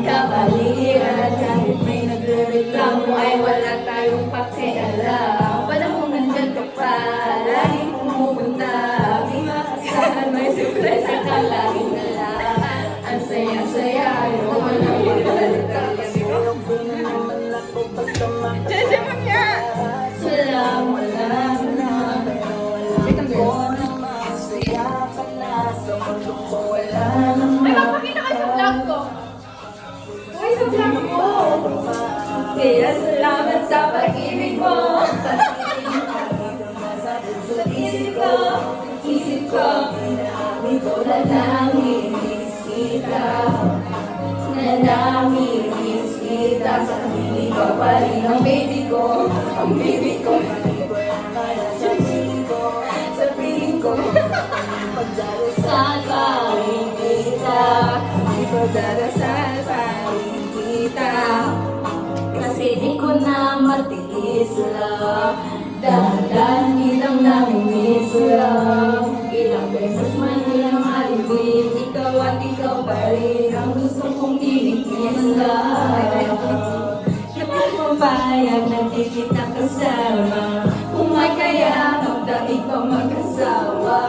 kabaliran. Kahit may nagrereklamo ay wala tayong pakialam. Panahon nandyan ka pa, laging pumupunta. Di makasahan, may surpresa ka laging dala. Ang saya-saya, ayaw mo na mabalita. Ay, magpakita ka sa vlog ko. Uy, sa vlog ko. Kaya salamat sa pag-ibig mo. Sa isip ko, na namimiss kita. Na namimiss kita. Sa piling ko pa rin ang baby ko. Ang baby ko. Sa piling ko. Sa paling kita. Di ko darasal paling kita. Kasi di ko na matiis lang. Dahan-dahan ilang namimiss lang. Ilang beses man ilang alibig. Ikaw at ikaw pa rin ang gusto kong inikis lang. Napapayag na di kita kasama. Kung may kaya magdaig pa mag-asawa.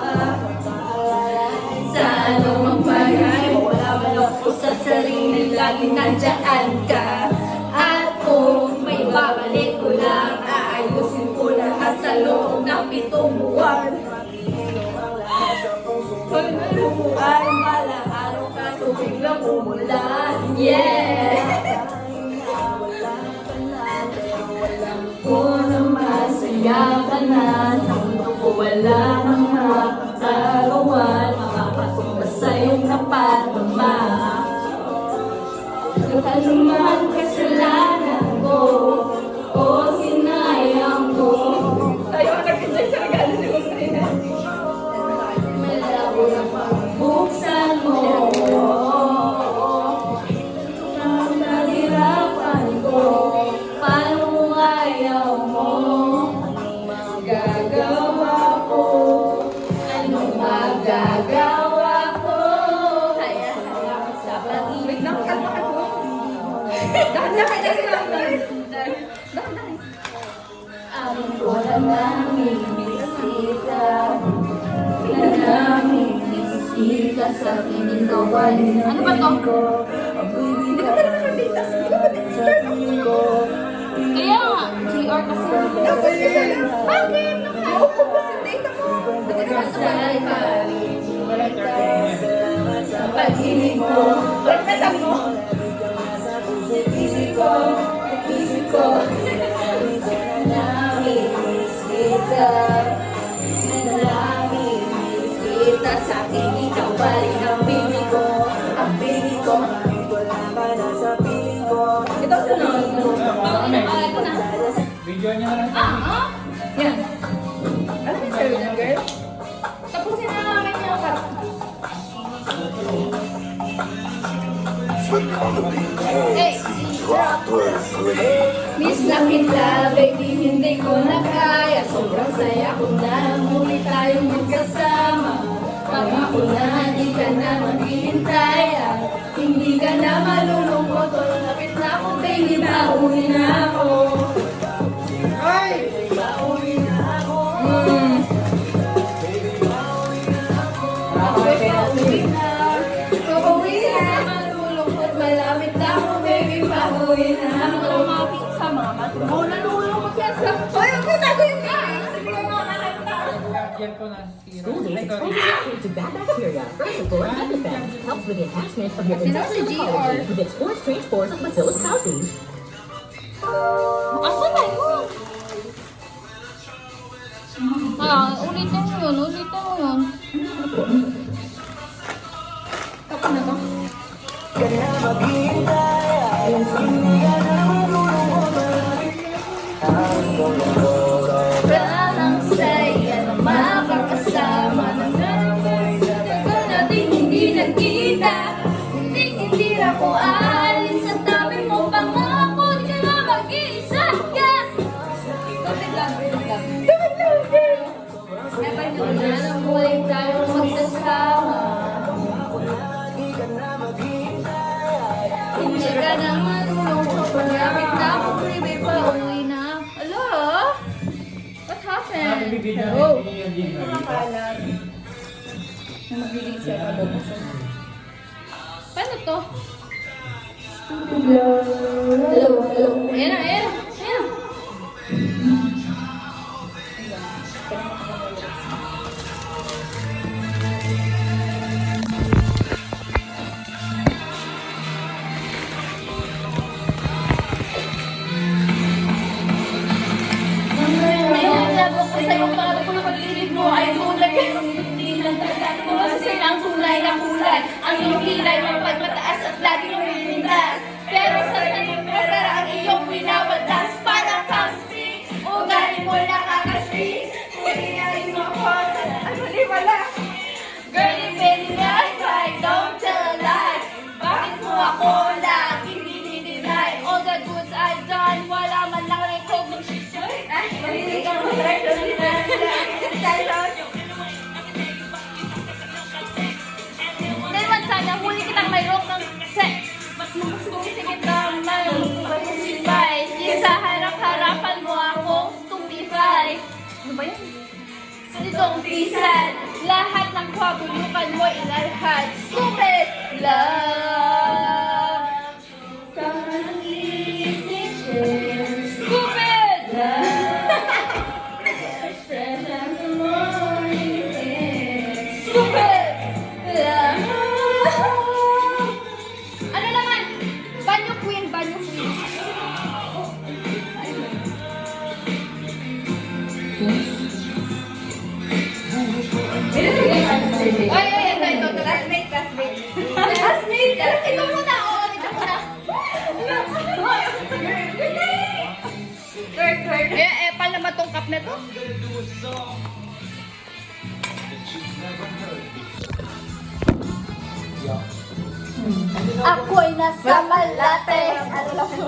Sa anumang bagay, wala man ako sa sarili. Laging nandiyan ka. At kung may babalik ko lang, aayusin ko lahat sa loob ng 7 buwan. Pag nalupuan, malang araw kaso biglang umulan. Yeah! Kung na masaya ka na, sa mundo ko wala nang makakagawan. Makakatumba sa'yong napatama. Kaluman kasalanan ko, o sinayang ko. Tayo ang nag-enjoy sa regalo ni Kusina. Malabo na pagbuksan mo. Ang nahirapan ko, paano mo ayaw mo? Anong magagawa ko? Anong magagawa ko? Kaya salamat sa pag-ibig ng kalmakan ko. Dahan-dahan na sila. Dahan-dahan. Amin ko na namimiss kita. Na namimiss kita sa piling ko. Ano ba to? Hindi ka talaga nakadita. Hindi ka ba dito? Kaya nga, GR kasi. Dapat ka lang. Bakit? Naupo pa sa data mo. Sa pag-ibig mo. Ba't nalang mo? Isip ko, na namimiss kita. Na namimiss kita. Sa akin ikaw pa rin ang baby ko. Ang baby ko. Ito sunod. Bakit ko na? Video niya na lang. Ah, Yan. Ano yung sabi ng girl? tapusin na namin yung karta. Hey, Miss na kita, baby, hindi ko na kaya. Sobrang saya ko na muli tayong magkasama. Pangako na di ka na maghihintay. At hindi ka na malulungkot. Lapit na ako, baby, pauwi na ako. Ay! Pauwi na ako. Pauwi na. Pauwi na. Malulungkot, malapit na ako, baby, pauwi na ano ako. ko lang mga pizza, mga matulog. Oh, nalulungkot yan sa... Hoy, huwag ko tagoyin ka! Sige mo makakanta. Yan ko na. School days contribute to bad bacteria, Respiratory defense, helps with the attachment of your Sino si intestinal GR? colony with its 4 strange spores of Bacillus calci. Asa na yun? Ulitin mo yun, ulitin mo yun. Tapos na to. Parang saya na makakasama na tagal natin hindi nagkita. Hindi ako aalis sa tabi mo. Pangako di ka na mag-iisa ka. Kapit lang. Never nyo na lang huling tayong magsasama. Hindi naman, malapit na ako, freeway pa, uwi na. Hello? What happened? Bibigyan Hello? niya Nakakalat. Nag-release siya ka doon. Paano to? Hello. Ayan na, ayan. Ayan. Ngayon, labo ko sa'yo para kung pag-ibig mo ay tulad. Hindi lang tandaan mo kasi ang tunay na kulay. Ang iyong kilay mapagmataas at laging lumilindas. Pero sa saling para ang iyong winawadas. Para kang speak, ugali mo nakaka-speak. Muli ay makot. Ay, mali wala. Girlie, baby, like, don't tell a lie. Bakit mo ako laging dinideny? All the goods I've done, wala man lang recognition. Ay, mali ka mo, Naman sana, huli kitang mayroong ng sex. Sige kita, mag-sibay. Isa harap-harapan mo akong tumibay. Ano ba yan? Itong pisan, lahat ng kabulukan mo ilalahad. Stupid love. Someone decision. Stupid Fresh as the morning air. Stupid love. Ano naman? Banyo queen, banyo queen. Ay, ito. Classmate. Classmate. Ito muna, ito muna. Epal naman tong cup na to. Ako'y nasa Malate. Ano lang po?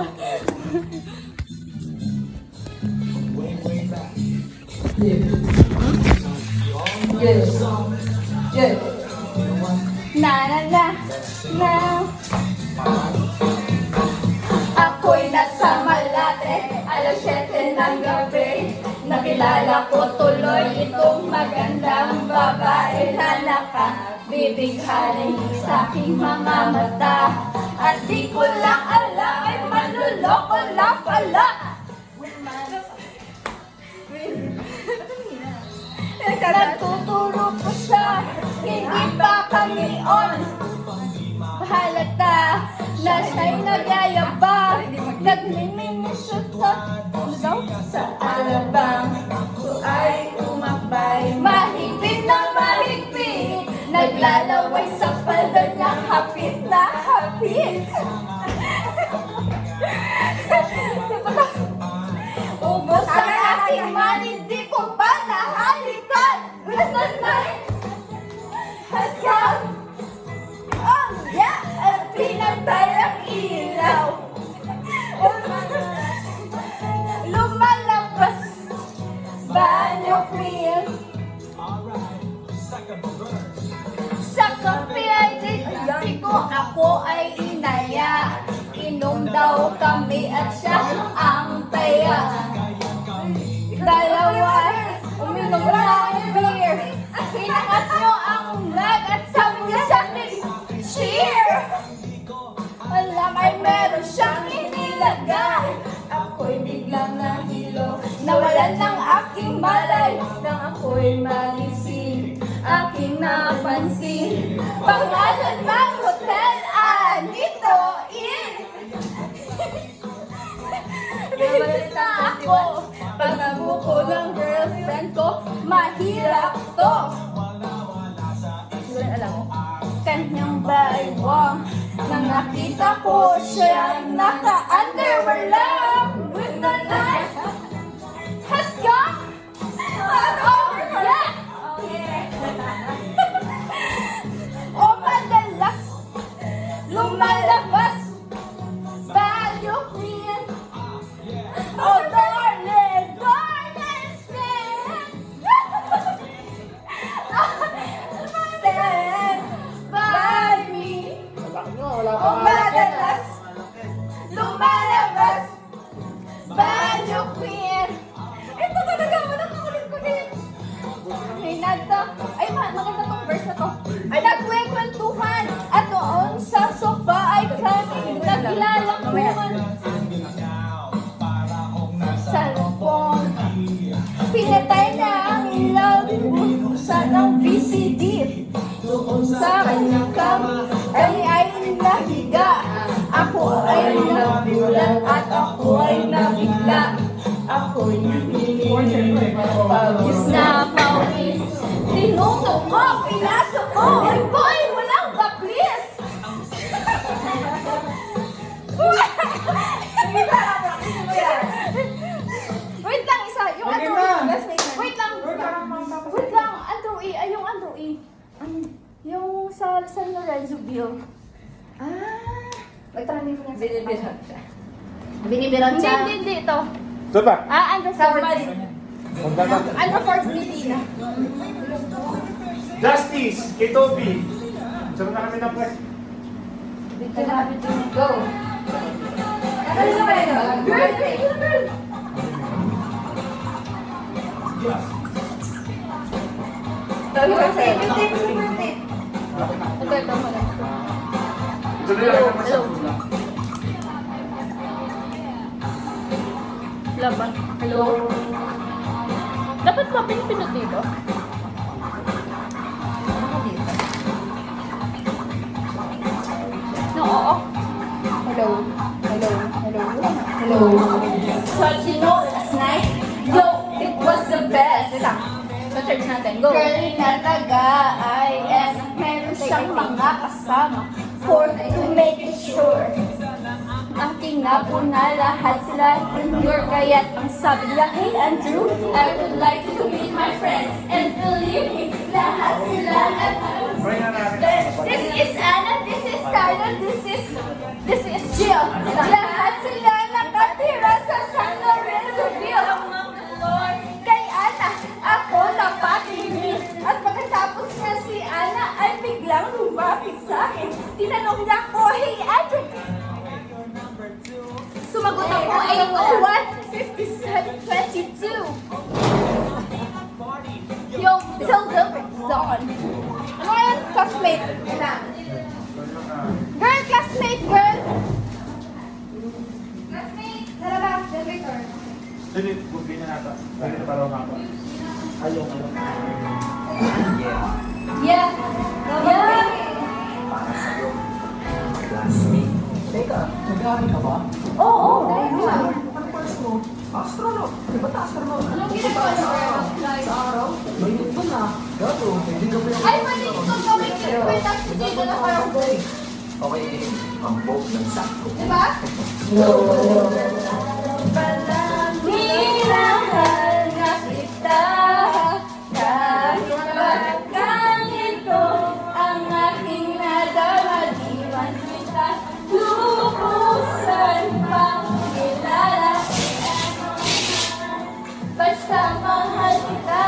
Na. Ako'y nasa Malate, alas 7 ng gabi. Nakilala ko tuloy itong magandang babae na nakabibighanin sa aking mga mata. At di ko lang alam ay manluloko lang pala. Nagtuturo ko siya, hindi pa kami on. Halata na siya'y nagyayabang, nagmiminisot ano daw? Sa alabang ko ay umakbay, mahigpit na mahigpit, naglalaway sa palda niya, hapit na hapit. Ubos ang aking money, di ko ba nahalikan? Nanay, hasyan. Oh, yeah! At pinatay ang ilaw. Lumalabas. Banyo queen. Sa kape ay di ko ako ay inaya. Inom daw kami at siya ang taya. Dalawa, uminom na ang beer. Hinangat nyo ang lag at sabi niya sa akin, cheer! Alam ay meron siyang inilagay. Ako'y biglang nahilo, nawalan ng aking malay. Nang ako'y magising, aking napansin, pangalan ng hotel, Anito Inn. Bilis na ako, pangako ko ng girlfriend ko, mahirap to. Hindi alam mo. Kanyang baywang, nang nakita ko siya naka-underwear lang. With the night has gone all over black. O madalas, lumalabas, banyo queen. Oh, darling, stand by me. Oh, madalas, lumalabas. Banyo Queen. Ito talaga, kulit-kulit. Ay, maganda tong verse na to. Ay, nagkwekwentuhan at doon sa sofa ay kami naglalakbuhan. Sa lupong, pinatay na ang ilaw, buksan ng VCD. Sa kanyang kami ay nahiga. Ako ay nagulat at ako ay nabigla. Ako'y pawis na pawis. Tinutok mo, pinasok mo. Ay boy, walang baklis. Wait lang, isa. Yung Okay Andrew na. E. Wait lang. Wait lang, Andrew E. Ay, yung Andrew E. Yung sa San Lorenzoville. Nagtanim niya. Binibiran siya. Binibiran siya. Hindi, ito. Ito ba? Andrew Ford. Andrew Ford Medina. Justice, kay Toby. Saan na kami na press? Go! Ano na kayo? Girl, girl. Tayo kasi. Yung tape, super tape. Ito, wala. Ito na lang naman sa Hello. tula. Laban. Hello. Dapat ba pinipindot dito? No, oo. Hello. Hello. Hello. Hello. So, you know, last night, yo, it was the best. Wait lang. Sa church natin. Go. Girl na taga-IS, meron siyang mga kasama for to make it sure. Aking napuna lahat sila junior, kaya't ang sabi niya, hey Andrew, I would like you to meet my friends. And believe me, lahat sila at Try na natin. this is Anna, this is Carla, this is Jill. Lahat sila nakatira sa San Lorenzoville. Kay Anna, ako napatingin. At pagkatapos niya si Anna ay biglang lumapit sa akin. Tinanong niya ako, hey Andrew, sumagot ako, 801-5722. Yo, till the dawn. Ano yan? Classmate. Girl, classmate, girl. Classmate, lalabas, elevator. Sige, bugi na nata. Pwede na parang ako. Ayong. Yeah. Yeah. Teka, nag-aaral ka ba? Oo, dahil nga. Ano course mo? Astronaut. Di ba astronaut? Anong ginagawa niyo? Sa araw? Mainit pa na. Gato, hindi ka pwede. Ay, mali ito gawin ko. Wait, tapos dito na parang boy. Okay, ang boat ng sakto. Diba? Minahal na kita kahit bagang ito ang aking nadamaliman kita lubusan pang kilala basta mahal kita.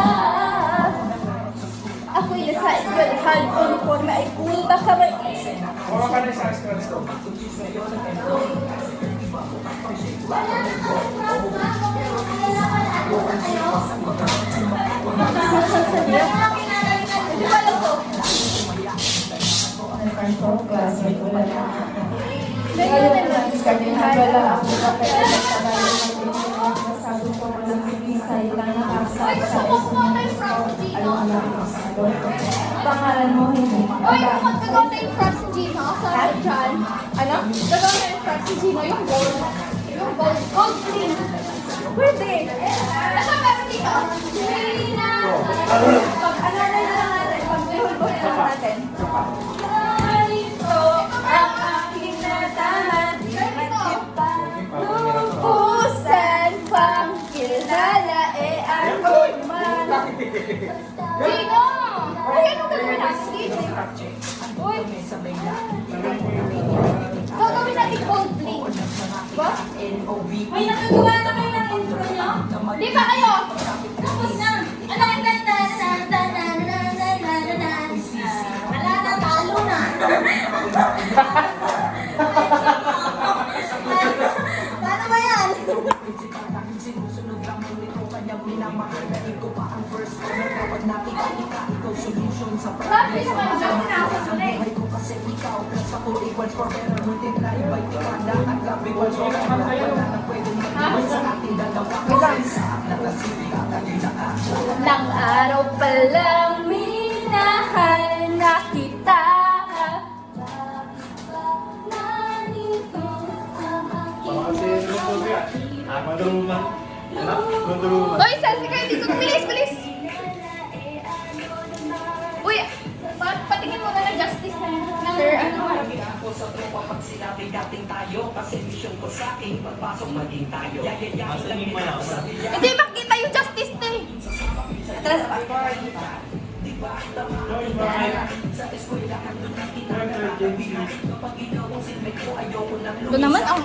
Ako'y nasa eskwelahan, uniforme ay kulta kamay. Mga ka na sa scratch to. Hindi ba lang to? Ay, gusto mo kumuha tayo from Gino? Pangalan mo hindi. Oy, gagawa tayong props si Gino. Sorry, John. Ano? Gagawa tayong props si Gino. Yung gold. Yung gold. Gold green. Pwede. Nasa meron dito? Gina. Pag-alalay na lang natin. Pag-hulbol na lang natin. Ito ang aking natama. Lubusan pang kilala ang man. Gino! Ay, ano gagawin natin dito? Uy! Gagawin natin gold bling. Ba? May nakagawa na kayo ng intro nyo? Di ba kayo? Tapos na. Ano yung ganda? Wala na, talo na. Bakit naman just nakasunod? Ilang araw pa lang minahal na kita. Kasi lutubi ah. Madulungan. Madulungan. Hoy, selfie kayo dito. Bilis, bilis. Uy, patingin mo na ng justice na yun. Sir, ano? Hindi makita yung justice na eh. Ito naman ang...